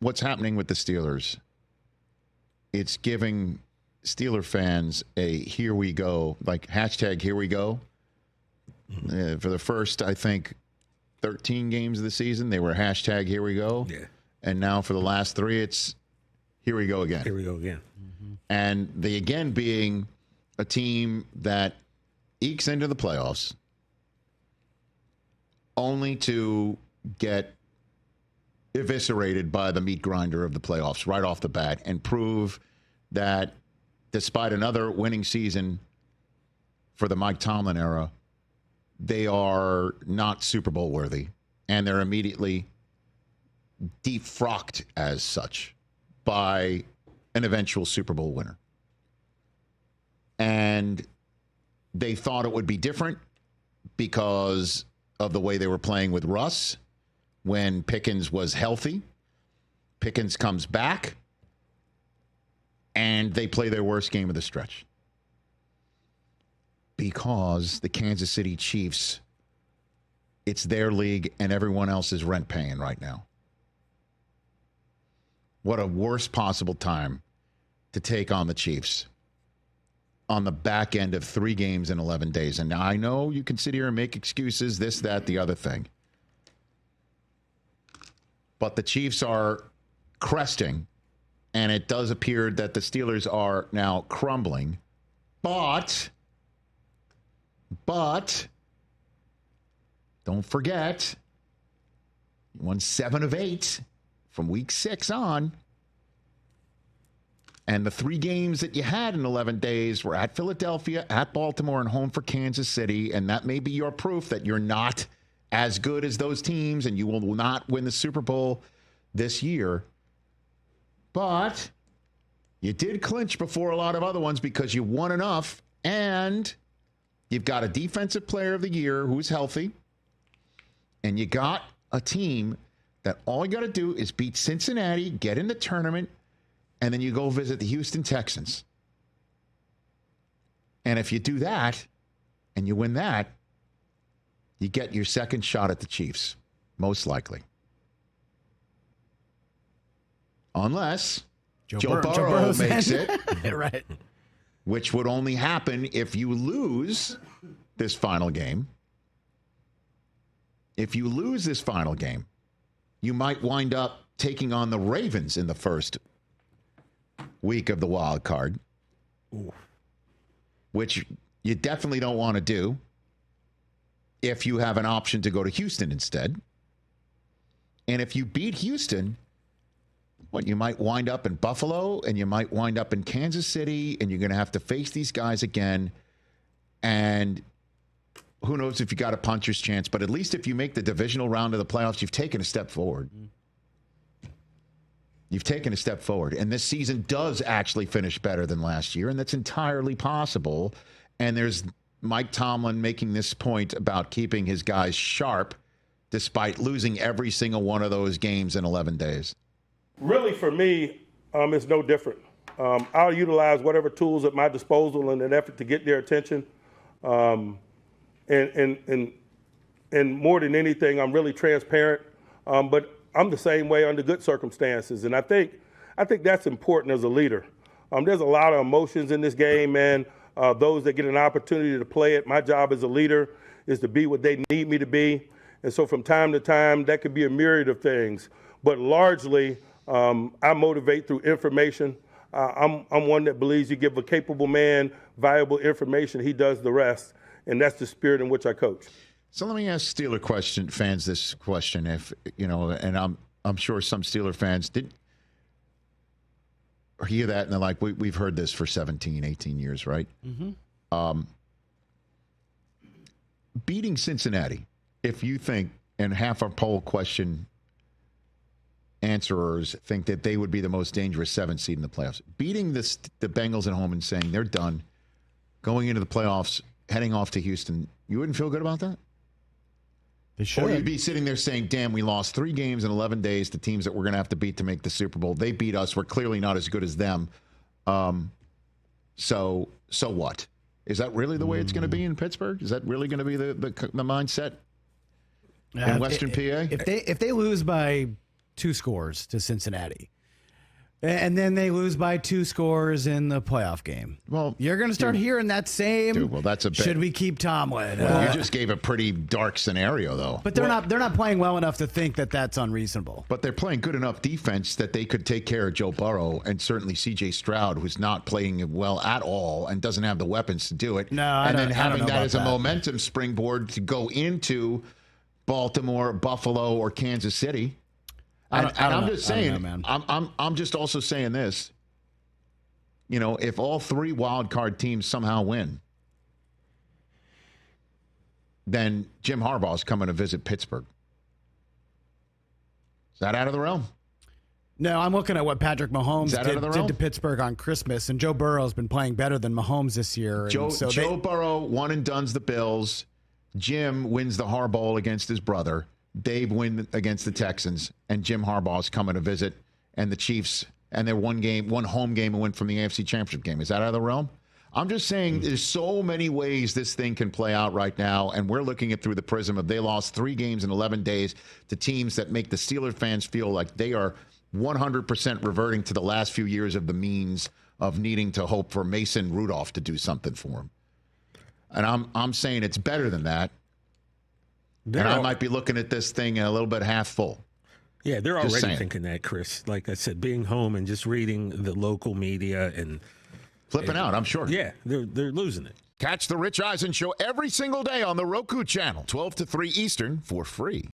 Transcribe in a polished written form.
what's happening with the Steelers, it's giving Steeler fans a here we go, like hashtag here we go. For the first, I think, 13 games of the season, they were hashtag here we go. Yeah. And now for the last 3, it's here we go again. Here we go again. And the again being a team that ekes into the playoffs only to get eviscerated by the meat grinder of the playoffs right off the bat and prove that despite another winning season for the Mike Tomlin era, they are not Super Bowl worthy, and they're immediately defrocked as such by an eventual Super Bowl winner. And they thought it would be different because of the way they were playing with Russ when Pickens was healthy. Pickens comes back, and they play their worst game of the stretch. Because the Kansas City Chiefs, it's their league and everyone else is rent paying right now. What a worst possible time to take on the Chiefs on the back end of 3 games in 11 days. And now I know you can sit here and make excuses, this, that, the other thing. But the Chiefs are cresting, and it does appear that the Steelers are now crumbling. But don't forget, you won 7 of 8 from week 6 on. And the 3 games that you had in 11 days were at Philadelphia, at Baltimore, and home for Kansas City. And that may be your proof that you're not as good as those teams and you will not win the Super Bowl this year. But you did clinch before a lot of other ones because you won enough, and you've got a defensive player of the year who's healthy, and you got a team that all you got to do is beat Cincinnati, get in the tournament, and then you go visit the Houston Texans. And if you do that and you win that, you get your second shot at the Chiefs, most likely. Unless Joe Burrow makes it. Right. Which would only happen if you lose this final game. If you lose this final game, you might wind up taking on the Ravens in the first week of the wild card. Ooh. Which you definitely don't want to do if you have an option to go to Houston instead. And if you beat Houston, you might wind up in Buffalo, and you might wind up in Kansas City, and you're going to have to face these guys again. And who knows if you got a puncher's chance, but at least if you make the divisional round of the playoffs, you've taken a step forward. You've taken a step forward. And this season does actually finish better than last year, and that's entirely possible. And there's Mike Tomlin making this point about keeping his guys sharp despite losing every single one of those games in 11 days. Really, for me, it's no different. I'll utilize whatever tools at my disposal in an effort to get their attention. And more than anything, I'm really transparent. But I'm the same way under good circumstances. And I think that's important as a leader. There's a lot of emotions in this game, man. Those that get an opportunity to play it, my job as a leader is to be what they need me to be. And so from time to time, that could be a myriad of things. But largely, I motivate through information. I'm one that believes you give a capable man valuable information, he does the rest. And that's the spirit in which I coach. So let me ask Steeler fans this question, if and I'm sure some Steeler fans did hear that and they're like, we've heard this for 17, 18 years, right? Mm-hmm. Beating Cincinnati, if you think, and half our poll question answerers think that they would be the most dangerous 7th seed in the playoffs. Beating the Bengals at home and saying they're done, going into the playoffs, heading off to Houston, you wouldn't feel good about that? They should. Or you'd be sitting there saying, damn, we lost 3 games in 11 days to teams that we're going to have to beat to make the Super Bowl. They beat us. We're clearly not as good as them. So what? Is that really the way it's going to be in Pittsburgh? Is that really going to be the mindset in Western PA? If they lose by 2 scores to Cincinnati. And then they lose by 2 scores in the playoff game. Well, you're going to start hearing that same. Dude, well, that's a bit. Should we keep Tomlin? Well, you just gave a pretty dark scenario, though. But they're not playing well enough to think that that's unreasonable. But they're playing good enough defense that they could take care of Joe Burrow and certainly C.J. Stroud, who's not playing well at all and doesn't have the weapons to do it. No, and then I don't having know that about as a that. momentum springboard to go into Baltimore, Buffalo, or Kansas City. And I'm just saying, man. I'm just also saying this. You know, if all 3 wild card teams somehow win, then Jim Harbaugh's coming to visit Pittsburgh. Is that out of the realm? No, I'm looking at what Patrick Mahomes did to Pittsburgh on Christmas, and Joe Burrow's been playing better than Mahomes this year. Joe Burrow one and done's the Bills. Jim wins the Harbaugh against his brother. Dave win against the Texans, and Jim Harbaugh's coming to visit, and the Chiefs, and they're one home game and win from the AFC Championship game. Is that out of the realm? I'm just saying there's so many ways this thing can play out right now, and we're looking at through the prism of they lost 3 games in 11 days to teams that make the Steelers fans feel like they are 100% reverting to the last few years of the means of needing to hope for Mason Rudolph to do something for them. And I'm saying it's better than that. And I might be looking at this thing a little bit half full. Yeah, they're already thinking that, Chris. Like I said, being home and just reading the local media and flipping out, I'm sure. Yeah, they're losing it. Catch the Rich Eisen Show every single day on the Roku Channel, 12 to 3 Eastern, for free.